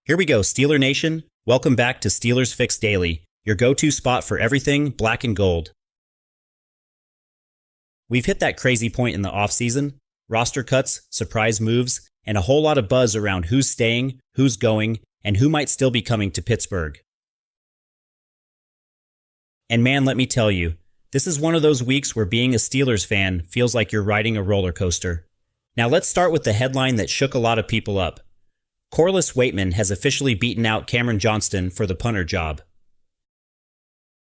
Here we go, Steeler Nation. Welcome back to SteelersFix Daily, your go-to spot for everything black and gold. We've hit that crazy point in the offseason, roster cuts, surprise moves, and a whole lot of buzz around who's staying, who's going, and who might still be coming to Pittsburgh. And man, let me tell you, this is one of those weeks where being a Steelers fan feels like you're riding a roller coaster. Now let's start with the headline that shook a lot of people up. Corliss Waitman has officially beaten out Cameron Johnston for the punter job.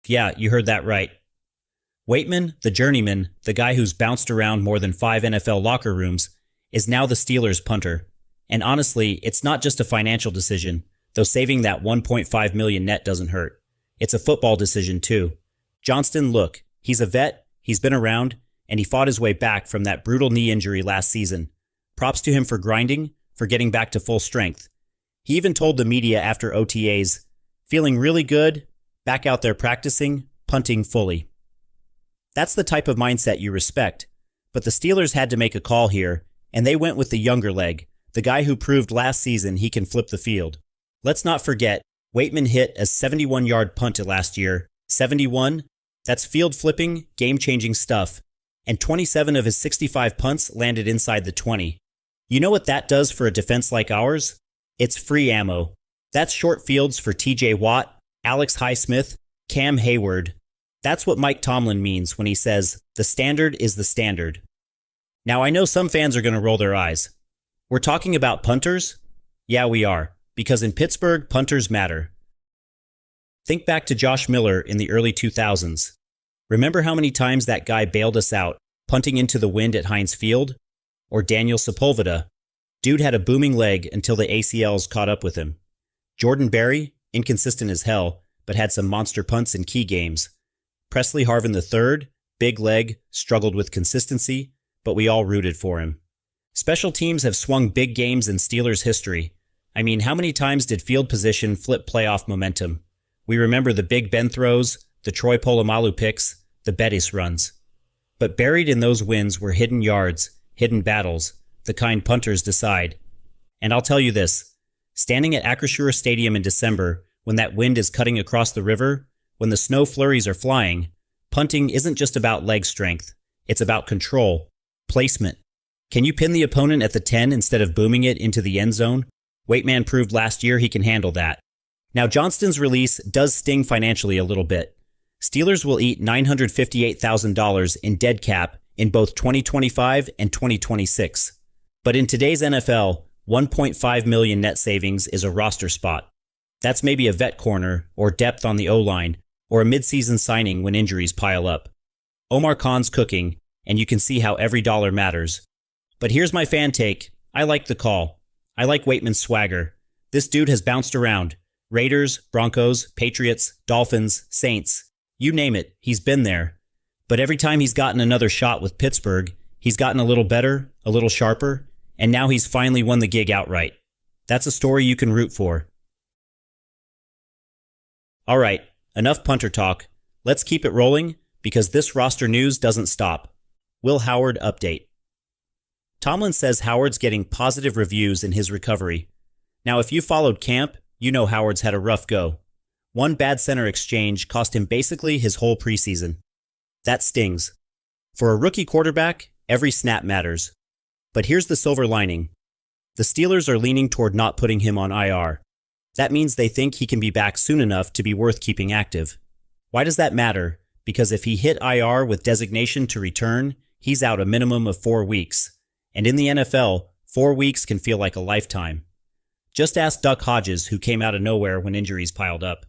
Yeah, you heard that right. Waitman, the journeyman, the guy who's bounced around more than 5 NFL locker rooms, is now the Steelers punter. And honestly, it's not just a financial decision, though saving that $1.5 million net doesn't hurt. It's a football decision too. Johnston, look, he's a vet, he's been around, and he fought his way back from that brutal knee injury last season. Props to him for grinding, for getting back to full strength. He even told the media after OTAs, feeling really good, back out there practicing, punting fully. That's the type of mindset you respect. But the Steelers had to make a call here, and they went with the younger leg, the guy who proved last season he can flip the field. Let's not forget, Waitman hit a 71-yard punt last year. 71? That's field flipping, game-changing stuff. And 27 of his 65 punts landed inside the 20. You know what that does for a defense like ours? It's free ammo. That's short fields for TJ Watt, Alex Highsmith, Cam Hayward. That's what Mike Tomlin means when he says, the standard is the standard. Now I know some fans are going to roll their eyes. We're talking about punters? Yeah, we are, because in Pittsburgh, punters matter. Think back to Josh Miller in the early 2000s. Remember how many times that guy bailed us out, punting into the wind at Heinz Field? Or Daniel Sepulveda. Dude had a booming leg until the ACLs caught up with him. Jordan Berry, inconsistent as hell, but had some monster punts in key games. Presley Harvin III, big leg, struggled with consistency, but we all rooted for him. Special teams have swung big games in Steelers history. I mean, how many times did field position flip playoff momentum? We remember the Big Ben throws, the Troy Polamalu picks, the Bettis runs. But buried in those wins were hidden yards, hidden battles, the kind punters decide. And I'll tell you this, standing at Acrisure Stadium in December, when that wind is cutting across the river, when the snow flurries are flying, punting isn't just about leg strength. It's about control, placement. Can you pin the opponent at the 10 instead of booming it into the end zone? Waitman proved last year he can handle that. Now Johnston's release does sting financially a little bit. Steelers will eat $958,000 in dead cap in both 2025 and 2026. But in today's NFL, $1.5 million net savings is a roster spot. That's maybe a vet corner or depth on the O-line or a midseason signing when injuries pile up. Omar Khan's cooking, and you can see how every dollar matters. But here's my fan take. I like the call. I like Waitman's swagger. This dude has bounced around. Raiders, Broncos, Patriots, Dolphins, Saints. You name it, he's been there. But every time he's gotten another shot with Pittsburgh, he's gotten a little better, a little sharper, and now he's finally won the gig outright. That's a story you can root for. All right, enough punter talk. Let's keep it rolling, because this roster news doesn't stop. Will Howard update. Tomlin says Howard's getting positive reviews in his recovery. Now, if you followed camp, you know Howard's had a rough go. One bad center exchange cost him basically his whole preseason. That stings. For a rookie quarterback, every snap matters. But here's the silver lining. The Steelers are leaning toward not putting him on IR. That means they think he can be back soon enough to be worth keeping active. Why does that matter? Because if he hit IR with designation to return, he's out a minimum of 4 weeks. And in the NFL, 4 weeks can feel like a lifetime. Just ask Duck Hodges, who came out of nowhere when injuries piled up.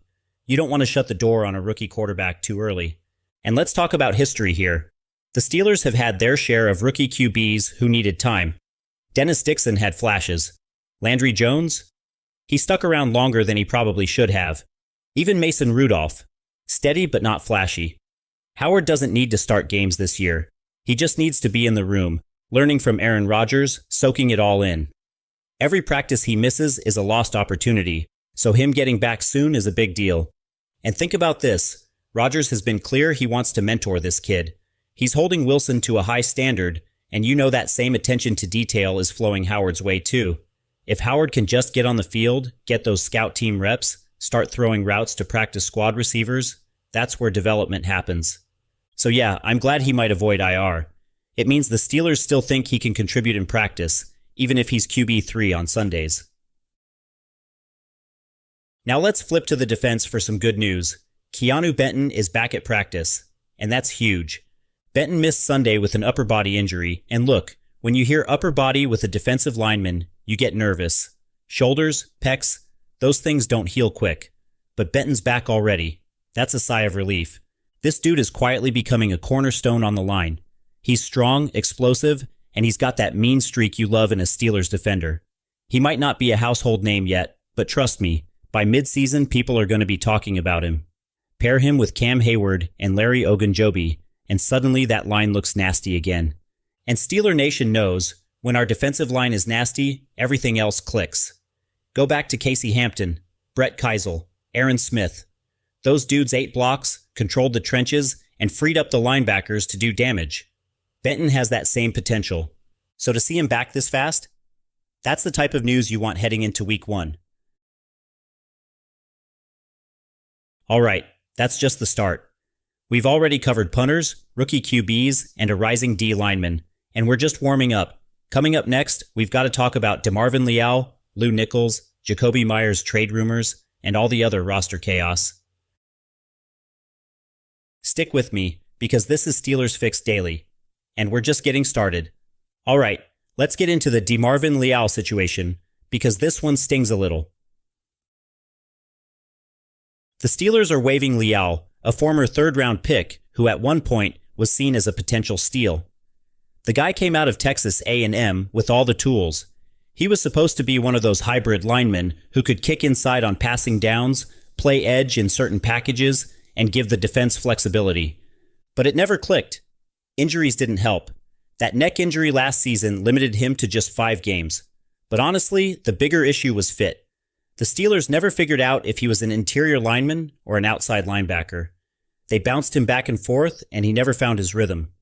You don't want to shut the door on a rookie quarterback too early. And let's talk about history here. The Steelers have had their share of rookie QBs who needed time. Dennis Dixon had flashes. Landry Jones? He stuck around longer than he probably should have. Even Mason Rudolph. Steady but not flashy. Howard doesn't need to start games this year. He just needs to be in the room, learning from Aaron Rodgers, soaking it all in. Every practice he misses is a lost opportunity, so him getting back soon is a big deal. And think about this. Rodgers has been clear he wants to mentor this kid. He's holding Wilson to a high standard, and you know that same attention to detail is flowing Howard's way too. If Howard can just get on the field, get those scout team reps, start throwing routes to practice squad receivers, that's where development happens. So yeah, I'm glad he might avoid IR. It means the Steelers still think he can contribute in practice, even if he's QB3 on Sundays. Now let's flip to the defense for some good news. Keeanu Benton is back at practice, and that's huge. Benton missed Sunday with an upper body injury, and look, when you hear upper body with a defensive lineman, you get nervous. Shoulders, pecs, those things don't heal quick. But Benton's back already. That's a sigh of relief. This dude is quietly becoming a cornerstone on the line. He's strong, explosive, and he's got that mean streak you love in a Steelers defender. He might not be a household name yet, but trust me, by midseason people are going to be talking about him. Pair him with Cam Hayward and Larry Ogunjobi, and suddenly that line looks nasty again. And Steeler Nation knows, when our defensive line is nasty, everything else clicks. Go back to Casey Hampton, Brett Keisel, Aaron Smith. Those dudes ate blocks, controlled the trenches, and freed up the linebackers to do damage. Benton has that same potential. So to see him back this fast, that's the type of news you want heading into Week 1. All right, that's just the start. We've already covered punters, rookie QBs, and a rising D lineman, and we're just warming up. Coming up next, we've got to talk about DeMarvin Leal, Lew Nichols, Jakobi Meyers trade rumors, and all the other roster chaos. Stick with me, because this is SteelersFix Daily, and we're just getting started. All right, let's get into the DeMarvin Leal situation, because this one stings a little. The Steelers are waiving Leal, a former third-round pick who at one point was seen as a potential steal. The guy came out of Texas A&M with all the tools. He was supposed to be one of those hybrid linemen who could kick inside on passing downs, play edge in certain packages, and give the defense flexibility. But it never clicked. Injuries didn't help. That neck injury last season limited him to just 5 games. But honestly, the bigger issue was fit. The Steelers never figured out if he was an interior lineman or an outside linebacker. They bounced him back and forth, and he never found his rhythm.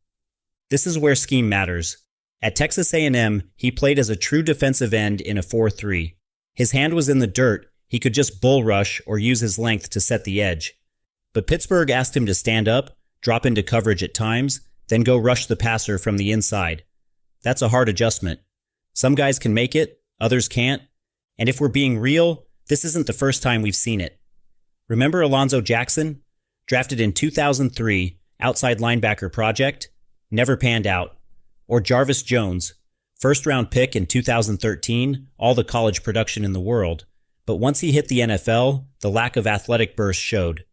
This is where scheme matters. At Texas A&M, he played as a true defensive end in a 4-3. His hand was in the dirt. He could just bull rush or use his length to set the edge. But Pittsburgh asked him to stand up, drop into coverage at times, then go rush the passer from the inside. That's a hard adjustment. Some guys can make it, others can't. And if we're being real, this isn't the first time we've seen it. Remember Alonzo Jackson? Drafted in 2003, outside linebacker project, never panned out. Or Jarvis Jones, first-round pick in 2013, all the college production in the world. But once he hit the NFL, the lack of athletic burst showed.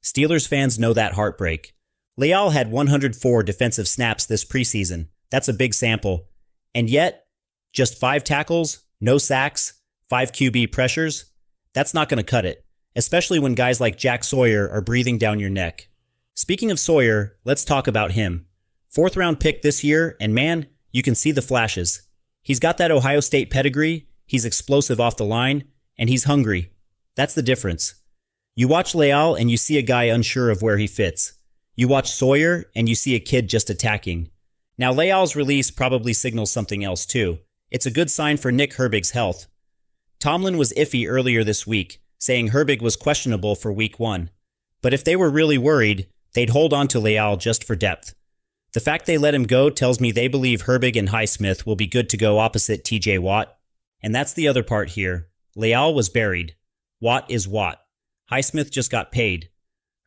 Steelers fans know that heartbreak. Leal had 104 defensive snaps this preseason. That's a big sample. And yet, just 5 tackles, no sacks, 5 QB pressures, that's not going to cut it, especially when guys like Jack Sawyer are breathing down your neck. Speaking of Sawyer, let's talk about him. 4th-round pick this year, and man, you can see the flashes. He's got that Ohio State pedigree, he's explosive off the line, and he's hungry. That's the difference. You watch Leal and you see a guy unsure of where he fits. You watch Sawyer and you see a kid just attacking. Now Leal's release probably signals something else too. It's a good sign for Nick Herbig's health. Tomlin was iffy earlier this week, saying Herbig was questionable for Week 1. But if they were really worried, they'd hold on to Leal just for depth. The fact they let him go tells me they believe Herbig and Highsmith will be good to go opposite TJ Watt. And that's the other part here. Leal was buried. Watt is Watt. Highsmith just got paid.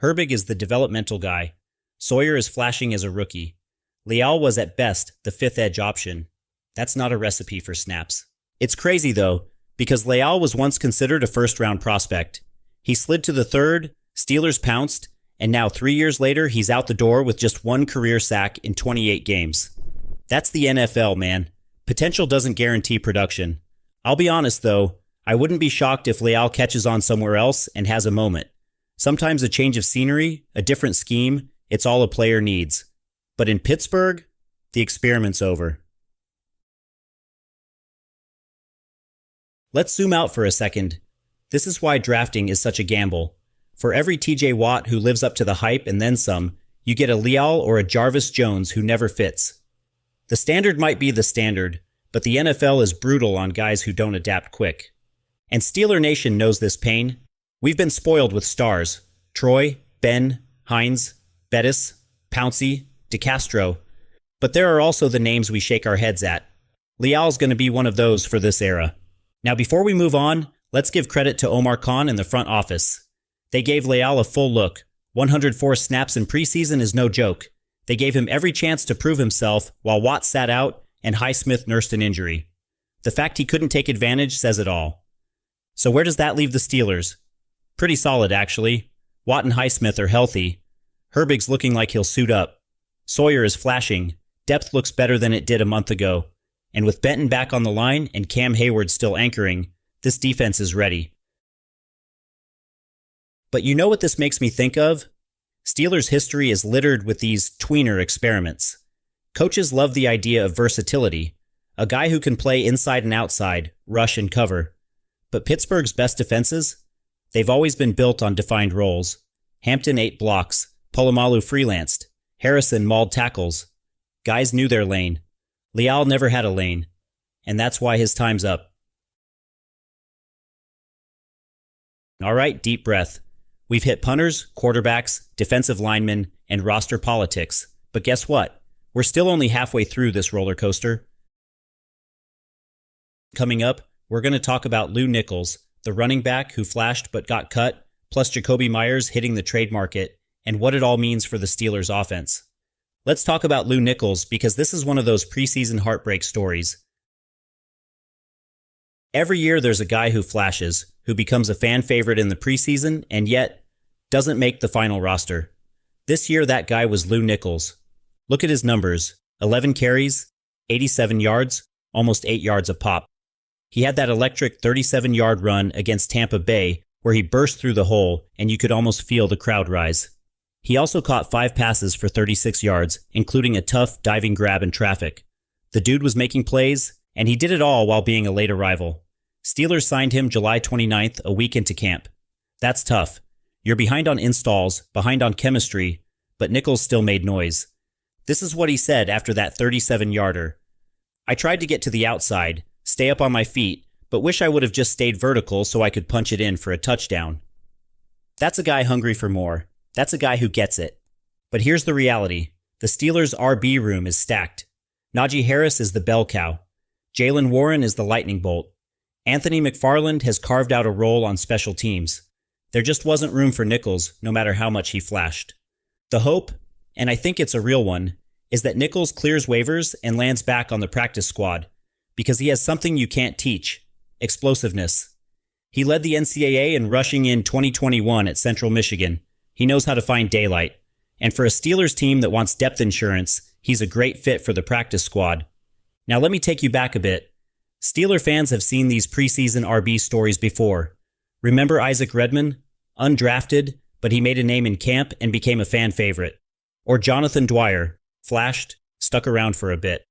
Herbig is the developmental guy. Sawyer is flashing as a rookie. Leal was at best the 5th edge option. That's not a recipe for snaps. It's crazy though, because Leal was once considered a first-round prospect. He slid to the 3rd, Steelers pounced, and now 3 years later he's out the door with just 1 career sack in 28 games. That's the NFL, man. Potential doesn't guarantee production. I'll be honest though, I wouldn't be shocked if Leal catches on somewhere else and has a moment. Sometimes a change of scenery, a different scheme, it's all a player needs. But in Pittsburgh, the experiment's over. Let's zoom out for a second. This is why drafting is such a gamble. For every TJ Watt who lives up to the hype and then some, you get a Leal or a Jarvis Jones who never fits. The standard might be the standard, but the NFL is brutal on guys who don't adapt quick. And Steeler Nation knows this pain. We've been spoiled with stars. Troy, Ben, Hines, Bettis, Pouncey, DeCastro. But there are also the names we shake our heads at. Leal's going to be one of those for this era. Now before we move on, let's give credit to Omar Khan and the front office. They gave Leal a full look. 104 snaps in preseason is no joke. They gave him every chance to prove himself while Watt sat out and Highsmith nursed an injury. The fact he couldn't take advantage says it all. So where does that leave the Steelers? Pretty solid, actually. Watt and Highsmith are healthy. Herbig's looking like he'll suit up. Sawyer is flashing. Depth looks better than it did a month ago. And with Benton back on the line and Cam Hayward still anchoring, this defense is ready. But you know what this makes me think of? Steelers history is littered with these tweener experiments. Coaches love the idea of versatility, a guy who can play inside and outside, rush and cover. But Pittsburgh's best defenses? They've always been built on defined roles. Hampton 8 blocks, Polamalu freelanced, Harrison mauled tackles. Guys knew their lane. Leal never had a lane, and that's why his time's up. All right, deep breath. We've hit punters, quarterbacks, defensive linemen, and roster politics. But guess what? We're still only halfway through this roller coaster. Coming up, we're going to talk about Lew Nichols, the running back who flashed but got cut, plus Jakobi Meyers hitting the trade market, and what it all means for the Steelers' offense. Let's talk about Lew Nichols because this is one of those preseason heartbreak stories. Every year there's a guy who flashes, who becomes a fan favorite in the preseason, and yet doesn't make the final roster. This year that guy was Lew Nichols. Look at his numbers: 11 carries, 87 yards, almost 8 yards a pop. He had that electric 37-yard run against Tampa Bay where he burst through the hole and you could almost feel the crowd rise. He also caught 5 passes for 36 yards, including a tough diving grab in traffic. The dude was making plays, and he did it all while being a late arrival. Steelers signed him July 29th, a week into camp. That's tough. You're behind on installs, behind on chemistry, but Nichols still made noise. This is what he said after that 37-yarder. "I tried to get to the outside, stay up on my feet, but wish I would have just stayed vertical so I could punch it in for a touchdown." That's a guy hungry for more. That's a guy who gets it. But here's the reality. The Steelers' RB room is stacked. Najee Harris is the bell cow. Jaylen Warren is the lightning bolt. Anthony McFarland has carved out a role on special teams. There just wasn't room for Nichols, no matter how much he flashed. The hope, and I think it's a real one, is that Nichols clears waivers and lands back on the practice squad, because he has something you can't teach: explosiveness. He led the NCAA in rushing in 2021 at Central Michigan. He knows how to find daylight. And for a Steelers team that wants depth insurance, he's a great fit for the practice squad. Now let me take you back a bit. Steeler fans have seen these preseason RB stories before. Remember Isaac Redman? Undrafted, but he made a name in camp and became a fan favorite. Or Jonathan Dwyer, flashed, stuck around for a bit.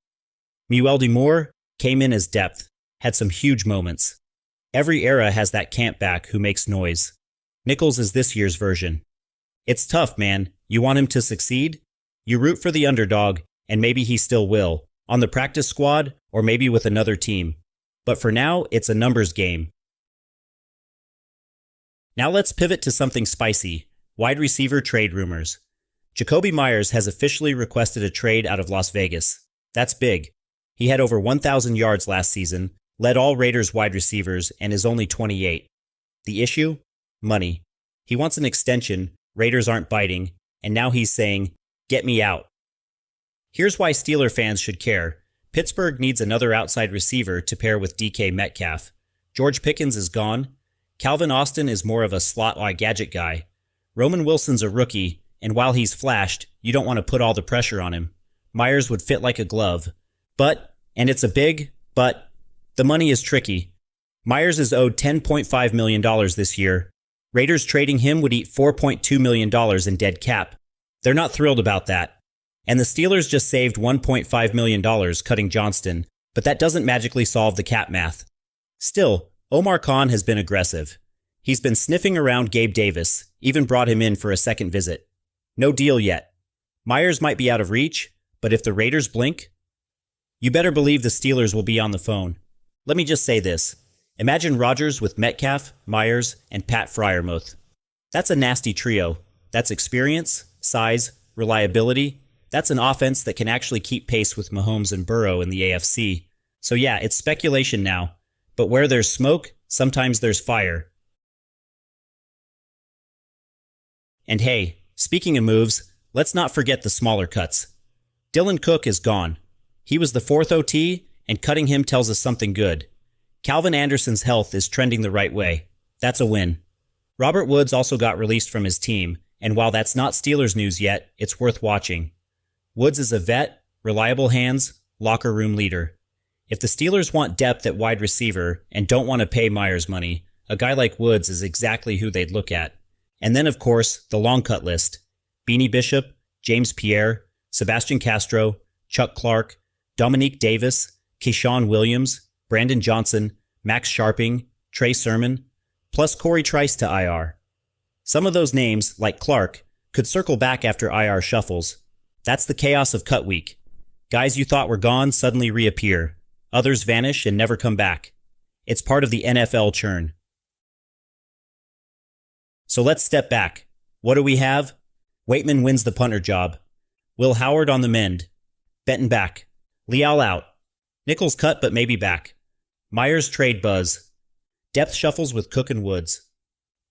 Mueldy Moore came in as depth, had some huge moments. Every era has that camp back who makes noise. Nichols is this year's version. It's tough, man. You want him to succeed? You root for the underdog, and maybe he still will, on the practice squad or maybe with another team. But for now, it's a numbers game. Now let's pivot to something spicy: wide receiver trade rumors. Jakobi Meyers has officially requested a trade out of Las Vegas. That's big. He had over 1,000 yards last season, led all Raiders wide receivers, and is only 28. The issue? Money. He wants an extension. Raiders aren't biting, and now he's saying, "Get me out." Here's why Steeler fans should care. Pittsburgh needs another outside receiver to pair with DK Metcalf. George Pickens is gone. Calvin Austin is more of a slot-like gadget guy. Roman Wilson's a rookie, and while he's flashed, you don't want to put all the pressure on him. Meyers would fit like a glove. But, and it's a big but, the money is tricky. Meyers is owed $10.5 million this year. Raiders trading him would eat $4.2 million in dead cap. They're not thrilled about that. And the Steelers just saved $1.5 million cutting Johnston, but that doesn't magically solve the cap math. Still, Omar Khan has been aggressive. He's been sniffing around Gabe Davis, even brought him in for a second visit. No deal yet. Meyers might be out of reach, but if the Raiders blink... You better believe the Steelers will be on the phone. Let me just say this. Imagine Rodgers with Metcalf, Meyers, and Pat Freiermuth. That's a nasty trio. That's experience, size, reliability. That's an offense that can actually keep pace with Mahomes and Burrow in the AFC. So yeah, it's speculation now. But where there's smoke, sometimes there's fire. And hey, speaking of moves, let's not forget the smaller cuts. Dylan Cook is gone. He was the fourth OT, and cutting him tells us something good. Calvin Anderson's health is trending the right way. That's a win. Robert Woods also got released from his team, and while that's not Steelers news yet, it's worth watching. Woods is a vet, reliable hands, locker room leader. If the Steelers want depth at wide receiver and don't want to pay Meyers money, a guy like Woods is exactly who they'd look at. And then, of course, the long cut list. Beanie Bishop, James Pierre, Sebastian Castro, Chuck Clark, Dominique Davis, Keyshawn Williams, Brandon Johnson, Max Sharping, Trey Sermon, plus Corey Trice to IR. Some of those names, like Clark, could circle back after IR shuffles. That's the chaos of cut week. Guys you thought were gone suddenly reappear. Others vanish and never come back. It's part of the NFL churn. So let's step back. What do we have? Waitman wins the punter job. Will Howard on the mend. Benton back. Leal out. Nichols cut but maybe back. Meyers trade buzz. Depth shuffles with Cook and Woods.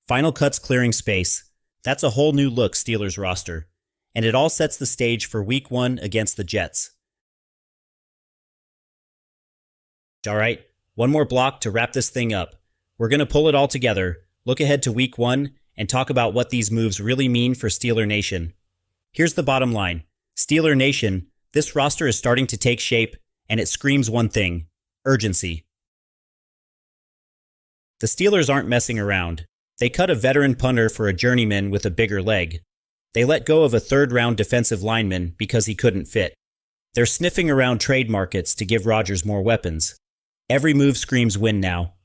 Final cuts clearing space. That's a whole new look Steelers roster. And it all sets the stage for Week 1 against the Jets. Alright, one more block to wrap this thing up. We're going to pull it all together, look ahead to Week 1, and talk about what these moves really mean for Steeler Nation. Here's the bottom line. Steeler Nation, this roster is starting to take shape, and it screams one thing: urgency. The Steelers aren't messing around. They cut a veteran punter for a journeyman with a bigger leg. They let go of a third-round defensive lineman because he couldn't fit. They're sniffing around trade markets to give Rodgers more weapons. Every move screams win now.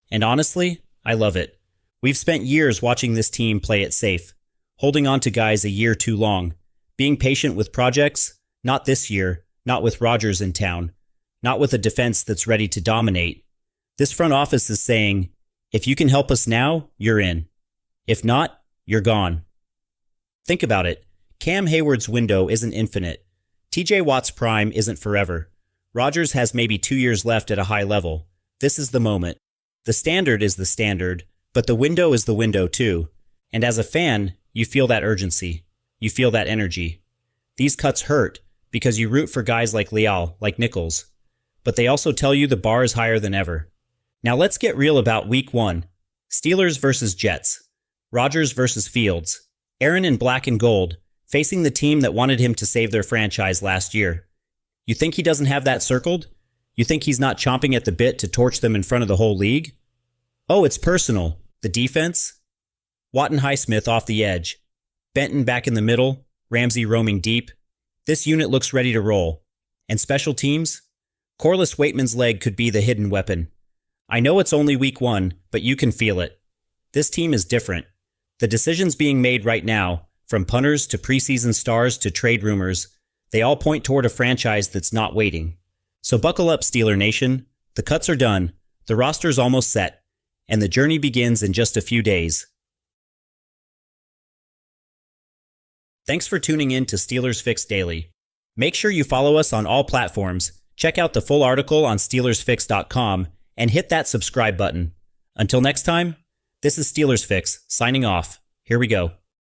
And honestly, I love it. We've spent years watching this team play it safe, holding on to guys a year too long, being patient with projects, not this year, not with Rodgers in town, not with a defense that's ready to dominate. This front office is saying, if you can help us now, you're in. If not, you're gone. Think about it. Cam Hayward's window isn't infinite. TJ Watt's prime isn't forever. Rodgers has maybe 2 years left at a high level. This is the moment. The standard is the standard, but the window is the window too. And as a fan, you feel that urgency. You feel that energy. These cuts hurt because you root for guys like Leal, like Nichols. But they also tell you the bar is higher than ever. Now let's get real about Week 1. Steelers versus Jets. Rodgers versus Fields. Aaron in black and gold, facing the team that wanted him to save their franchise last year. You think he doesn't have that circled? You think he's not chomping at the bit to torch them in front of the whole league? Oh, it's personal. The defense? Watt and Highsmith off the edge. Benton back in the middle. Ramsey roaming deep. This unit looks ready to roll. And special teams? Corliss Waitman's leg could be the hidden weapon. I know it's only Week 1, but you can feel it. This team is different. The decisions being made right now, from punters to preseason stars to trade rumors, they all point toward a franchise that's not waiting. So buckle up, Steeler Nation. The cuts are done, the roster's almost set, and the journey begins in just a few days. Thanks for tuning in to SteelersFix Daily. Make sure you follow us on all platforms, check out the full article on SteelersFix.com, and hit that subscribe button. Until next time, this is SteelersFix, signing off. Here we go.